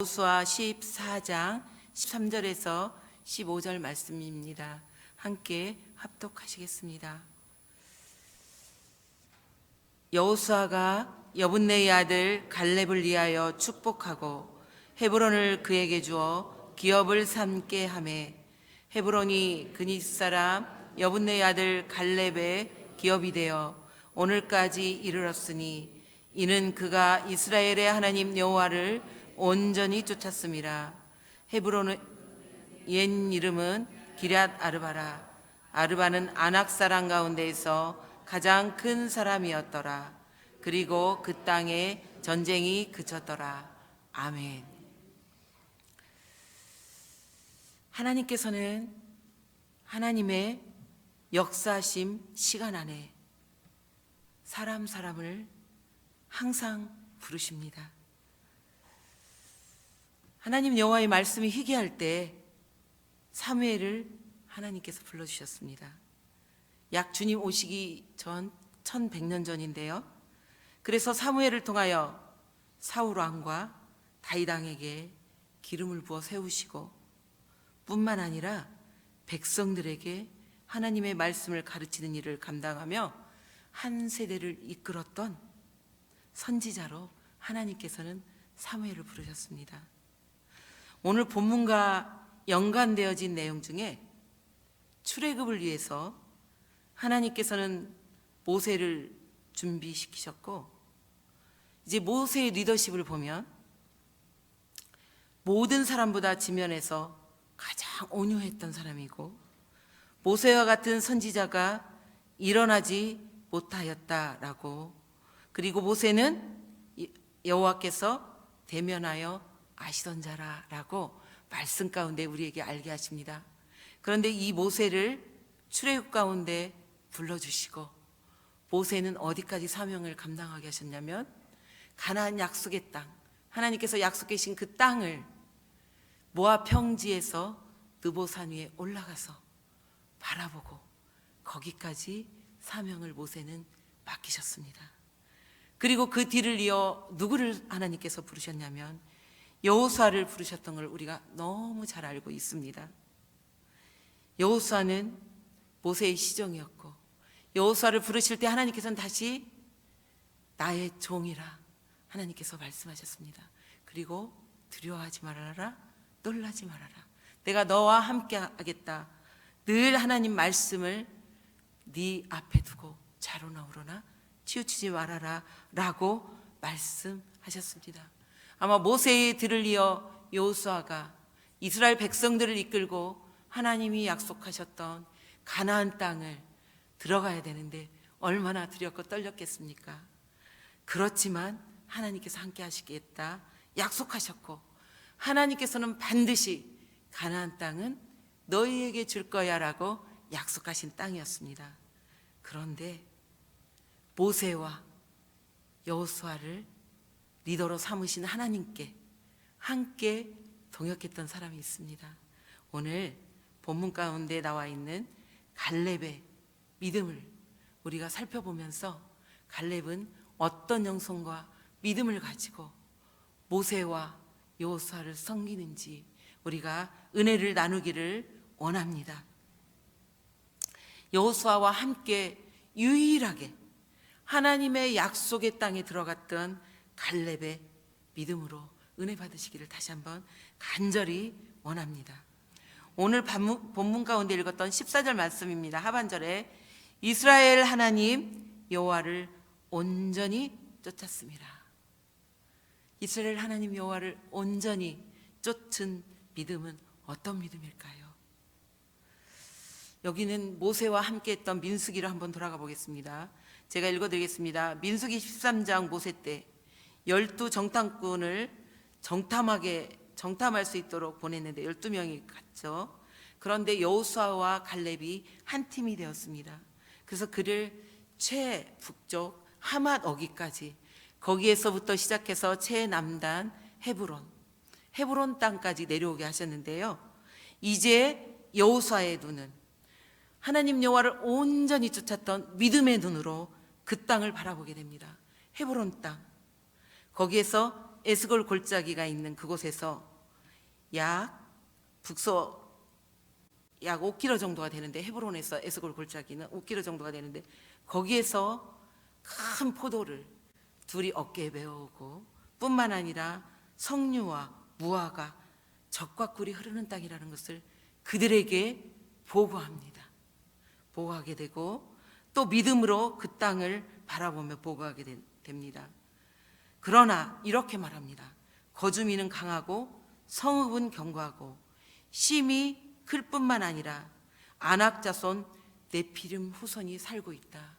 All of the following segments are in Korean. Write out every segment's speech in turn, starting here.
여호수아 14장 13절에서 15절 말씀입니다. 함께 합독하시겠습니다. 여호수아가 여분네의 아들 갈렙을 위하여 축복하고 헤브론을 그에게 주어 기업을 삼게 하매 헤브론이 그닛 사람 여분네의 아들 갈렙의 기업이 되어 오늘까지 이르렀으니 이는 그가 이스라엘의 하나님 여호와를 온전히 쫓았음이라. 헤브론의 옛 이름은 기럇 아르바라. 아르바는 아낙 사람 가운데에서 가장 큰 사람이었더라. 그리고 그 땅에 전쟁이 그쳤더라. 아멘. 하나님께서는 하나님의 역사심 시간 안에 사람을 항상 부르십니다. 하나님 여호와의 말씀이 희귀할 때 사무엘을 하나님께서 불러주셨습니다. 약 주님 오시기 전 1100년 전인데요. 그래서 사무엘을 통하여 사울 왕과 다윗 왕에게 기름을 부어 세우시고 뿐만 아니라 백성들에게 하나님의 말씀을 가르치는 일을 감당하며 한 세대를 이끌었던 선지자로 하나님께서는 사무엘을 부르셨습니다. 오늘 본문과 연관되어진 내용 중에 출애굽을 위해서 하나님께서는 모세를 준비시키셨고, 이제 모세의 리더십을 보면 모든 사람보다 지면에서 가장 온유했던 사람이고 모세와 같은 선지자가 일어나지 못하였다라고, 그리고 모세는 여호와께서 대면하여 아시던 자라라고 말씀 가운데 우리에게 알게 하십니다. 그런데 이 모세를 출애굽 가운데 불러주시고 모세는 어디까지 사명을 감당하게 하셨냐면 가나안 약속의 땅, 하나님께서 약속해 주신 그 땅을 모압 평지에서 느보산 위에 올라가서 바라보고 거기까지 사명을 모세는 맡기셨습니다. 그리고 그 뒤를 이어 누구를 하나님께서 부르셨냐면 여호수아를 부르셨던 걸 우리가 너무 잘 알고 있습니다. 여호수아는 모세의 시종이었고 여호수아를 부르실 때 하나님께서는 다시 나의 종이라 하나님께서 말씀하셨습니다. 그리고 두려워하지 말아라, 놀라지 말아라, 내가 너와 함께 하겠다. 늘 하나님 말씀을 네 앞에 두고 좌로나 우로나 치우치지 말아라 라고 말씀하셨습니다. 아마 모세의 뒤를 이어 여호수아가 이스라엘 백성들을 이끌고 하나님이 약속하셨던 가나안 땅을 들어가야 되는데 얼마나 두렵고 떨렸겠습니까? 그렇지만 하나님께서 함께 하시겠다 약속하셨고 하나님께서는 반드시 가나안 땅은 너희에게 줄 거야 라고 약속하신 땅이었습니다. 그런데 모세와 여호수아를 리더로 삼으신 하나님께 함께 동역했던 사람이 있습니다. 오늘 본문 가운데 나와 있는 갈렙의 믿음을 우리가 살펴보면서 갈렙은 어떤 영성과 믿음을 가지고 모세와 여호수아를 섬기는지 우리가 은혜를 나누기를 원합니다. 여호수아와 함께 유일하게 하나님의 약속의 땅에 들어갔던 갈렙의 믿음으로 은혜 받으시기를 다시 한번 간절히 원합니다. 오늘 본문 가운데 읽었던 14절 말씀입니다. 하반절에 이스라엘 하나님 여호와를 온전히 쫓았습니다. 이스라엘 하나님 여호와를 온전히 쫓은 믿음은 어떤 믿음일까요? 여기는 모세와 함께 했던 민수기를 한번 돌아가 보겠습니다. 제가 읽어드리겠습니다. 민수기 13장 모세 때 12정탐꾼을 정탐할 수 있도록 보냈는데 12명이 갔죠. 그런데 여호수아와 갈렙이 한 팀이 되었습니다. 그래서 그를 최북쪽 하맛 어기까지, 거기에서부터 시작해서 최남단 헤브론 땅까지 내려오게 하셨는데요. 이제 여호수아의 눈은 하나님 여호와를 온전히 쫓았던 믿음의 눈으로 그 땅을 바라보게 됩니다. 헤브론 땅, 거기에서 에스골 골짜기가 있는 그곳에서 북서 약 5km 정도가 되는데, 헤브론에서 에스골 골짜기는 5km 정도가 되는데, 거기에서 큰 포도를 둘이 어깨에 메어오고, 뿐만 아니라 석류와 무화과, 젖과 꿀이 흐르는 땅이라는 것을 그들에게 보고합니다. 보고하게 되고, 또 믿음으로 그 땅을 바라보며 보고하게 됩니다. 그러나 이렇게 말합니다. 거주민은 강하고 성읍은 견고하고 심이 클 뿐만 아니라 아낙 자손 네피림 후손이 살고 있다.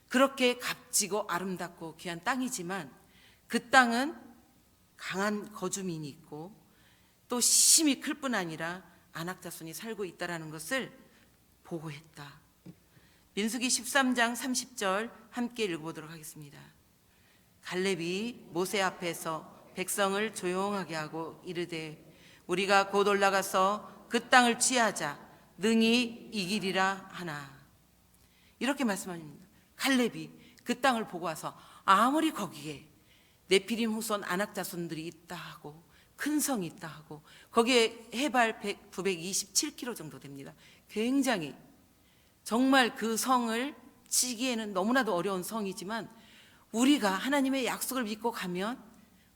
그렇게 값지고 아름답고 귀한 땅이지만 그 땅은 강한 거주민이 있고 또 심이 클 뿐 아니라 아낙 자손이 살고 있다라는 것을 보고했다. 민수기 13장 30절 함께 읽어보도록 하겠습니다. 갈렙이 모세 앞에서 백성을 조용하게 하고 이르되 우리가 곧 올라가서 그 땅을 취하자 능히 이기리라 하나. 이렇게 말씀합니다. 갈렙이 그 땅을 보고 와서 아무리 거기에 네피림 후손 아낙 자손들이 있다 하고 큰 성이 있다 하고 거기에 해발 927km 정도 됩니다. 굉장히 정말 그 성을 치기에는 너무나도 어려운 성이지만 우리가 하나님의 약속을 믿고 가면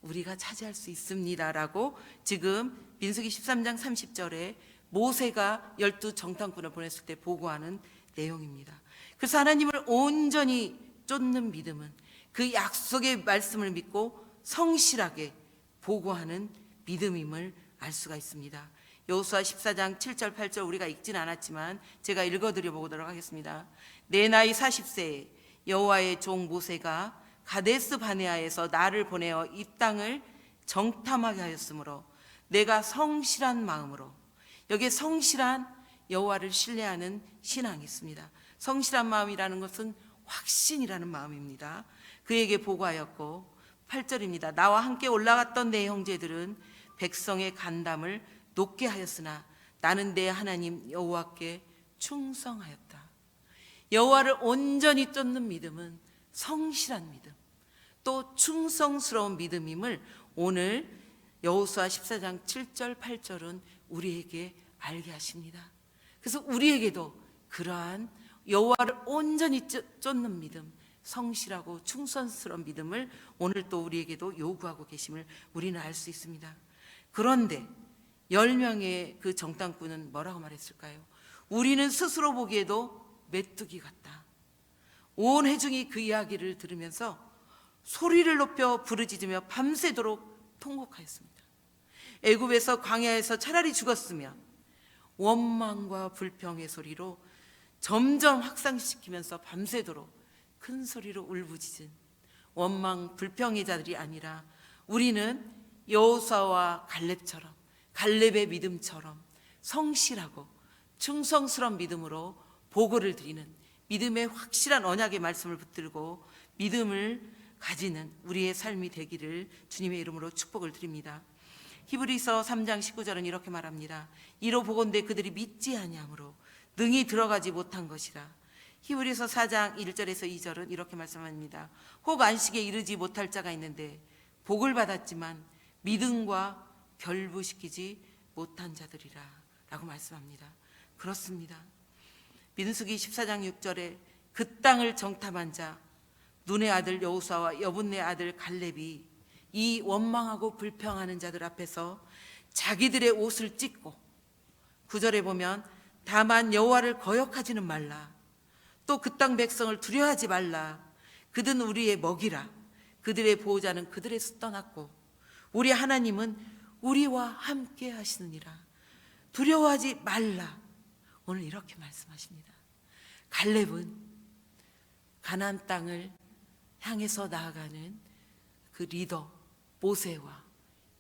우리가 차지할 수 있습니다라고 지금 민수기 13장 30절에 모세가 12 정탐꾼을 보냈을 때 보고하는 내용입니다. 그래서 하나님을 온전히 쫓는 믿음은 그 약속의 말씀을 믿고 성실하게 보고하는 믿음임을 알 수가 있습니다. 여호수아 14장 7절 8절 우리가 읽지는 않았지만 제가 읽어드려 보도록 하겠습니다. 내 나이 40세에 여호와의 종 모세가 가데스 바네아에서 나를 보내어 이 땅을 정탐하게 하였으므로 내가 성실한 마음으로, 여기에 성실한 여호와를 신뢰하는 신앙이 있습니다. 성실한 마음이라는 것은 확신이라는 마음입니다. 그에게 보고하였고 8절입니다. 나와 함께 올라갔던 내 형제들은 백성의 간담을 높게 하였으나 나는 내 하나님 여호와께 충성하였다. 여호와를 온전히 쫓는 믿음은 성실한 믿음, 또 충성스러운 믿음임을 오늘 여호수아 14장 7절 8절은 우리에게 알게 하십니다. 그래서 우리에게도 그러한 여호와를 온전히 쫓는 믿음, 성실하고 충성스러운 믿음을 오늘 또 우리에게도 요구하고 계심을 우리는 알 수 있습니다. 그런데 10명의 그 정탐꾼은 뭐라고 말했을까요? 우리는 스스로 보기에도 메뚜기 같다. 온 회중이 그 이야기를 들으면서 소리를 높여 부르짖으며 밤새도록 통곡하였습니다. 애굽에서 광야에서 차라리 죽었으면 원망과 불평의 소리로 점점 확산시키면서 밤새도록 큰 소리로 울부짖은 원망 불평의 자들이 아니라 우리는 여호수아와 갈렙처럼, 갈렙의 믿음처럼 성실하고 충성스러운 믿음으로 보고를 드리는 믿음의 확실한 언약의 말씀을 붙들고 믿음을 가지는 우리의 삶이 되기를 주님의 이름으로 축복을 드립니다. 히브리서 3장 19절은 이렇게 말합니다. 이로 보건대 그들이 믿지 아니함으로 능히 들어가지 못한 것이라. 히브리서 4장 1절에서 2절은 이렇게 말씀합니다. 혹 안식에 이르지 못할 자가 있는데 복을 받았지만 믿음과 결부시키지 못한 자들이라 라고 말씀합니다. 그렇습니다. 민수기 14장 6절에 그 땅을 정탐한 자 눈의 아들 여호수아와 여분네 아들 갈렙이 이 원망하고 불평하는 자들 앞에서 자기들의 옷을 찢고 9절에 보면 다만 여호와를 거역하지는 말라. 또 그 땅 백성을 두려워하지 말라. 그들은 우리의 먹이라. 그들의 보호자는 그들에서 떠났고 우리 하나님은 우리와 함께 하시느니라. 두려워하지 말라. 오늘 이렇게 말씀하십니다. 갈렙은 가나안 땅을 향해서 나아가는 그 리더 모세와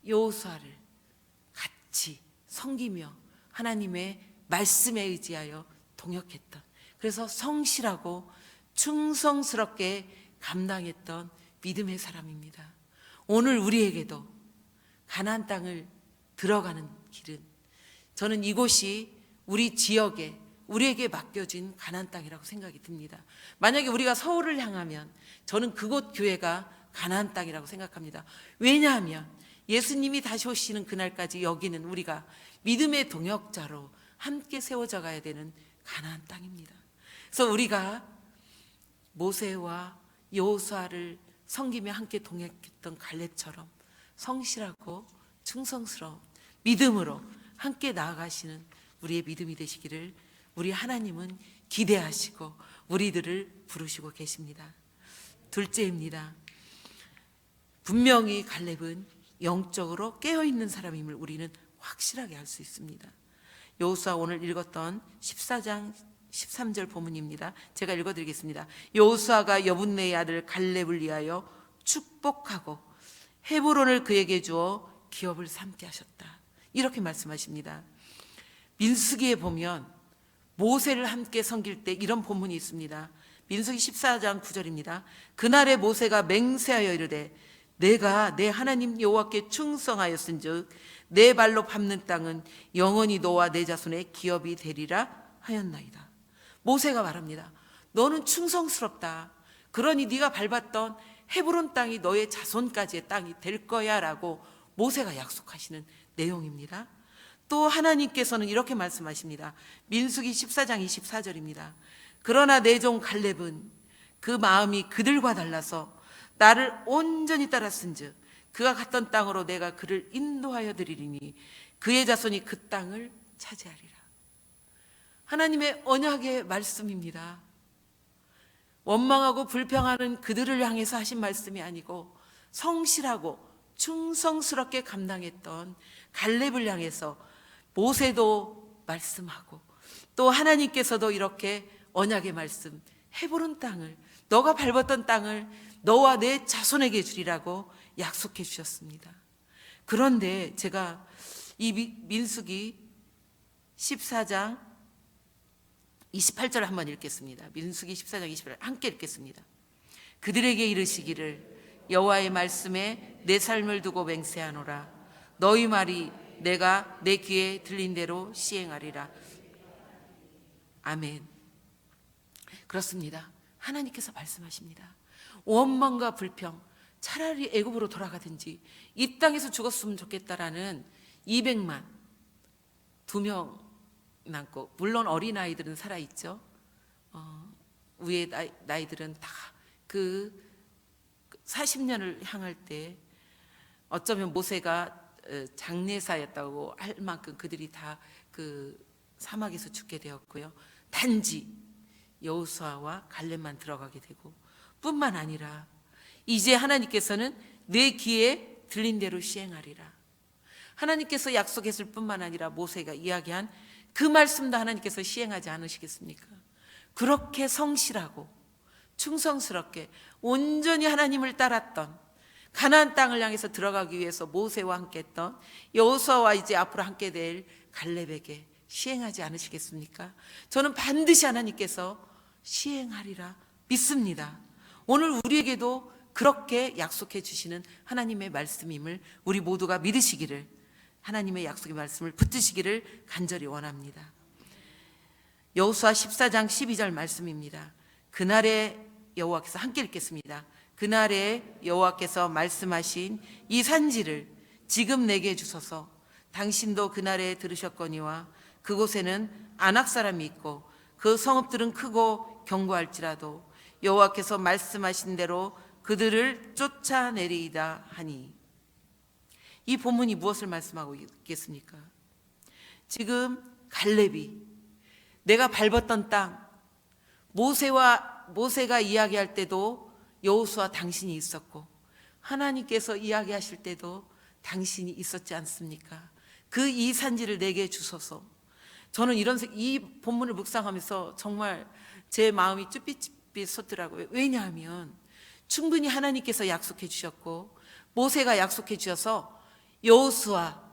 여호수아를 같이 섬기며 하나님의 말씀에 의지하여 동역했던, 그래서 성실하고 충성스럽게 감당했던 믿음의 사람입니다. 오늘 우리에게도 가나안 땅을 들어가는 길은, 저는 이곳이 우리 지역에 우리에게 맡겨진 가나안 땅이라고 생각이 듭니다. 만약에 우리가 서울을 향하면 저는 그곳 교회가 가나안 땅이라고 생각합니다. 왜냐하면 예수님이 다시 오시는 그날까지 여기는 우리가 믿음의 동역자로 함께 세워져 가야 되는 가나안 땅입니다. 그래서 우리가 모세와 여호수아를 섬기며 함께 동역했던 갈렙처럼 성실하고 충성스러운 믿음으로 함께 나아가시는 우리의 믿음이 되시기를 우리 하나님은 기대하시고 우리들을 부르시고 계십니다. 둘째입니다. 분명히 갈렙은 영적으로 깨어있는 사람임을 우리는 확실하게 알 수 있습니다. 여호수아 오늘 읽었던 14장 13절 본문입니다. 제가 읽어드리겠습니다. 여호수아가 여분네의 아들 갈렙을 위하여 축복하고 헤브론을 그에게 주어 기업을 삼게 하셨다. 이렇게 말씀하십니다. 민수기에 보면 모세를 함께 섬길 때 이런 본문이 있습니다. 민수기 14장 9절입니다. 그날에 모세가 맹세하여 이르되 내가 내 하나님 여호와께 충성하였은즉 내 발로 밟는 땅은 영원히 너와 내 자손의 기업이 되리라 하였나이다. 모세가 말합니다. 너는 충성스럽다. 그러니 네가 밟았던 헤브론 땅이 너의 자손까지의 땅이 될 거야 라고 모세가 약속하시는 내용입니다. 또 하나님께서는 이렇게 말씀하십니다. 민수기 14장 24절입니다. 그러나 내 종 갈렙은 그 마음이 그들과 달라서 나를 온전히 따랐은즉 그가 갔던 땅으로 내가 그를 인도하여 드리리니 그의 자손이 그 땅을 차지하리라. 하나님의 언약의 말씀입니다. 원망하고 불평하는 그들을 향해서 하신 말씀이 아니고 성실하고 충성스럽게 감당했던 갈렙을 향해서 모세도 말씀하고 또 하나님께서도 이렇게 언약의 말씀, 헤브론 땅을, 너가 밟았던 땅을 너와 내 자손에게 주리라고 약속해 주셨습니다. 그런데 제가 이 민수기 14장 28절 한번 읽겠습니다. 민수기 14장 28절 함께 읽겠습니다. 그들에게 이르시기를 여호와의 말씀에 내 삶을 두고 맹세하노라. 너희 말이 내가 내 귀에 들린 대로 시행하리라. 아멘. 그렇습니다. 하나님께서 말씀하십니다. 원망과 불평, 차라리 애굽으로 돌아가든지 이 땅에서 죽었으면 좋겠다라는 200만 2명 남고, 물론 어린아이들은 살아있죠. 위에 나이들은 다 그 40년을 향할 때 어쩌면 모세가 장례사였다고 할 만큼 그들이 다 그 사막에서 죽게 되었고요. 단지 여호수아와 갈렙만 들어가게 되고, 뿐만 아니라 이제 하나님께서는 내 귀에 들린 대로 시행하리라. 하나님께서 약속했을 뿐만 아니라 모세가 이야기한 그 말씀도 하나님께서 시행하지 않으시겠습니까? 그렇게 성실하고 충성스럽게 온전히 하나님을 따랐던, 가나안 땅을 향해서 들어가기 위해서 모세와 함께 했던 여호수아와 이제 앞으로 함께 될 갈렙에게 시행하지 않으시겠습니까? 저는 반드시 하나님께서 시행하리라 믿습니다. 오늘 우리에게도 그렇게 약속해 주시는 하나님의 말씀임을 우리 모두가 믿으시기를, 하나님의 약속의 말씀을 붙드시기를 간절히 원합니다. 여호수아 14장 12절 말씀입니다. 그날에 여호와께서, 함께 읽겠습니다. 그날에 여호와께서 말씀하신 이 산지를 지금 내게 주소서. 당신도 그날에 들으셨거니와 그곳에는 아낙 사람이 있고 그 성읍들은 크고 견고할지라도 여호와께서 말씀하신 대로 그들을 쫓아내리이다 하니. 이 본문이 무엇을 말씀하고 있겠습니까? 지금 갈렙이 내가 밟았던 땅, 모세가 이야기할 때도 여호수아 당신이 있었고 하나님께서 이야기하실 때도 당신이 있었지 않습니까? 그 이 산지를 내게 주소서. 저는 이 본문을 묵상하면서 정말 제 마음이 쭈삣쭈삣 솟더라고요. 왜냐하면 충분히 하나님께서 약속해 주셨고 모세가 약속해 주셔서 여호수아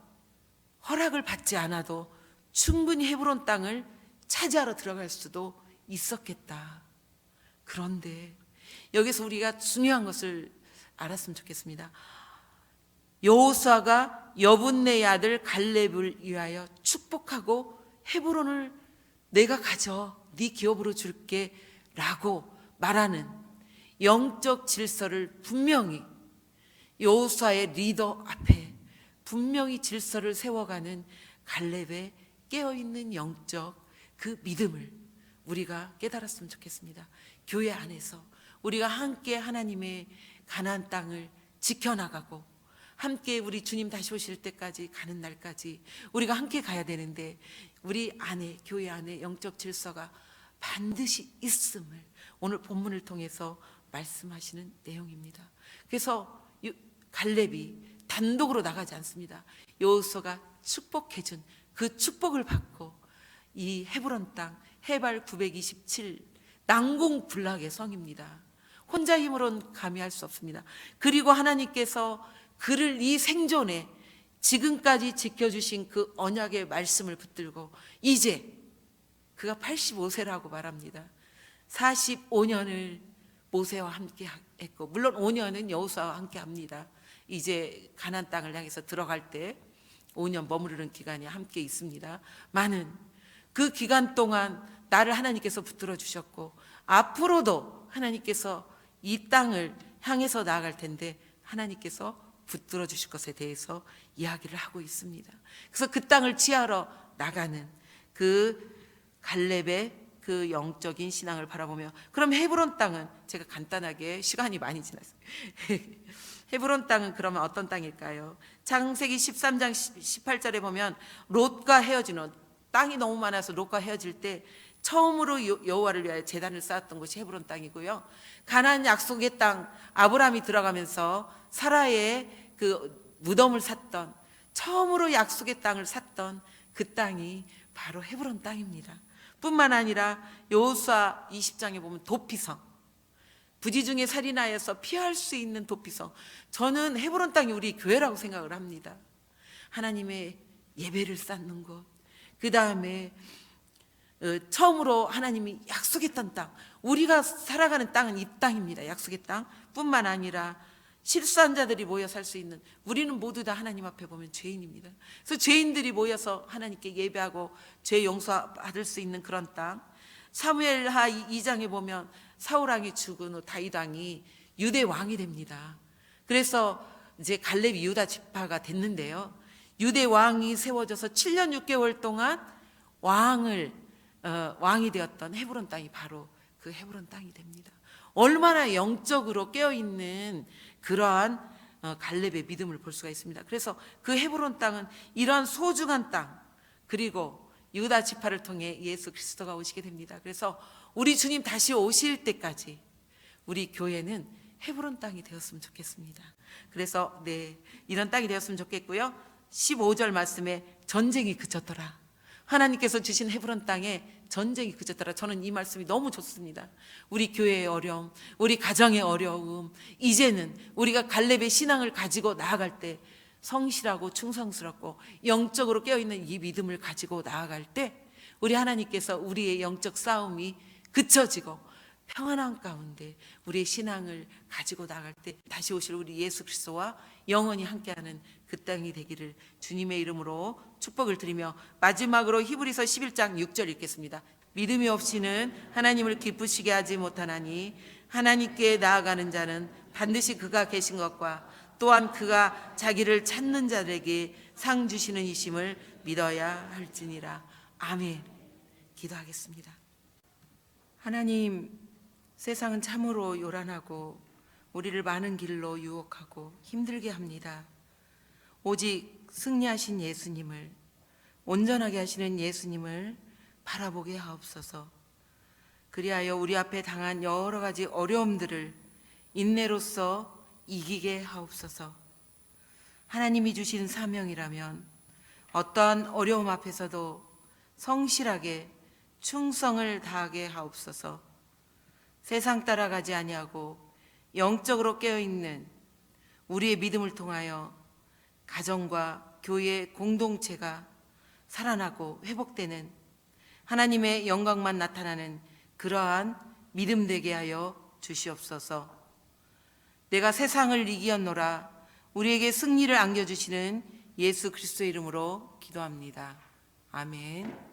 허락을 받지 않아도 충분히 헤브론 땅을 차지하러 들어갈 수도 있었겠다. 그런데 여기서 우리가 중요한 것을 알았으면 좋겠습니다. 여호수아가 여분네의 아들 갈렙을 위하여 축복하고 헤브론을 내가 가져 네 기업으로 줄게 라고 말하는 영적 질서를 분명히 여호수아의 리더 앞에 분명히 질서를 세워가는 갈렙의 깨어있는 영적 그 믿음을 우리가 깨달았으면 좋겠습니다. 교회 안에서 우리가 함께 하나님의 가나안 땅을 지켜나가고 함께 우리 주님 다시 오실 때까지 가는 날까지 우리가 함께 가야 되는데, 우리 안에, 교회 안에 영적 질서가 반드시 있음을 오늘 본문을 통해서 말씀하시는 내용입니다. 그래서 갈렙이 단독으로 나가지 않습니다. 여호수아가 축복해준 그 축복을 받고 이 헤브론 땅 해발 927 난공불락의 성입니다. 혼자 힘으로는 감히 할 수 없습니다. 그리고 하나님께서 그를 이 생존에 지금까지 지켜주신 그 언약의 말씀을 붙들고 이제 그가 85세라고 말합니다. 45년을 모세와 함께 했고, 물론 5년은 여호수아와 함께 합니다. 이제 가나안 땅을 향해서 들어갈 때 5년 머무르는 기간이 함께 있습니다. 많은 그 기간 동안 나를 하나님께서 붙들어 주셨고 앞으로도 하나님께서 이 땅을 향해서 나아갈 텐데 하나님께서 붙들어 주실 것에 대해서 이야기를 하고 있습니다. 그래서 그 땅을 취하러 나가는 그 갈렙의 그 영적인 신앙을 바라보며, 그럼 헤브론 땅은 제가 간단하게, 시간이 많이 지났어요. 헤브론 땅은 그러면 어떤 땅일까요? 창세기 13장 18절에 보면 롯과 헤어지는, 땅이 너무 많아서 롯과 헤어질 때 처음으로 여호와를 위하여 제단을 쌓았던 곳이 헤브론 땅이고요. 가나안 약속의 땅, 아브라함이 들어가면서 사라의 그 무덤을 샀던, 처음으로 약속의 땅을 샀던 그 땅이 바로 헤브론 땅입니다. 뿐만 아니라 여호수아 20장에 보면 도피성, 부지 중에 살인하여서 피할 수 있는 도피성, 저는 헤브론 땅이 우리 교회라고 생각을 합니다. 하나님의 예배를 쌓는 곳, 그 다음에 처음으로 하나님이 약속했던 땅, 우리가 살아가는 땅은 이 땅입니다. 약속의 땅 뿐만 아니라 실수한 자들이 모여 살 수 있는, 우리는 모두 다 하나님 앞에 보면 죄인입니다. 그래서 죄인들이 모여서 하나님께 예배하고 죄 용서 받을 수 있는 그런 땅. 사무엘하 2장에 보면 사울 왕이 죽은 후 다윗 왕이 유대 왕이 됩니다. 그래서 이제 갈렙이 유다 지파가 됐는데요, 유대 왕이 세워져서 7년 6개월 동안 왕이 되었던 헤브론 땅이 바로 그 헤브론 땅이 됩니다. 얼마나 영적으로 깨어있는 그러한 갈렙의 믿음을 볼 수가 있습니다. 그래서 그 헤브론 땅은 이러한 소중한 땅, 그리고 유다 지파를 통해 예수 그리스도가 오시게 됩니다. 그래서 우리 주님 다시 오실 때까지 우리 교회는 헤브론 땅이 되었으면 좋겠습니다. 그래서 이런 땅이 되었으면 좋겠고요. 15절 말씀에 전쟁이 그쳤더라, 하나님께서 주신 헤브론 땅에 전쟁이 그쳤더라. 저는 이 말씀이 너무 좋습니다. 우리 교회의 어려움, 우리 가정의 어려움, 이제는 우리가 갈렙의 신앙을 가지고 나아갈 때 성실하고 충성스럽고 영적으로 깨어있는 이 믿음을 가지고 나아갈 때 우리 하나님께서 우리의 영적 싸움이 그쳐지고 평안한 가운데 우리의 신앙을 가지고 나아갈 때 다시 오실 우리 예수 그리스도와 영원히 함께하는 그 땅이 되기를 주님의 이름으로 축복을 드리며, 마지막으로 히브리서 11장 6절 읽겠습니다. 믿음이 없이는 하나님을 기쁘시게 하지 못하나니 하나님께 나아가는 자는 반드시 그가 계신 것과 또한 그가 자기를 찾는 자들에게 상 주시는 이심을 믿어야 할지니라. 아멘. 기도하겠습니다. 하나님, 세상은 참으로 요란하고 우리를 많은 길로 유혹하고 힘들게 합니다. 오직 승리하신 예수님을, 온전하게 하시는 예수님을 바라보게 하옵소서. 그리하여 우리 앞에 당한 여러 가지 어려움들을 인내로써 이기게 하옵소서. 하나님이 주신 사명이라면 어떠한 어려움 앞에서도 성실하게 충성을 다하게 하옵소서. 세상 따라가지 아니하고 영적으로 깨어있는 우리의 믿음을 통하여 가정과 교회 공동체가 살아나고 회복되는, 하나님의 영광만 나타나는 그러한 믿음 되게 하여 주시옵소서. 내가 세상을 이기었노라, 우리에게 승리를 안겨주시는 예수 그리스도의 이름으로 기도합니다. 아멘.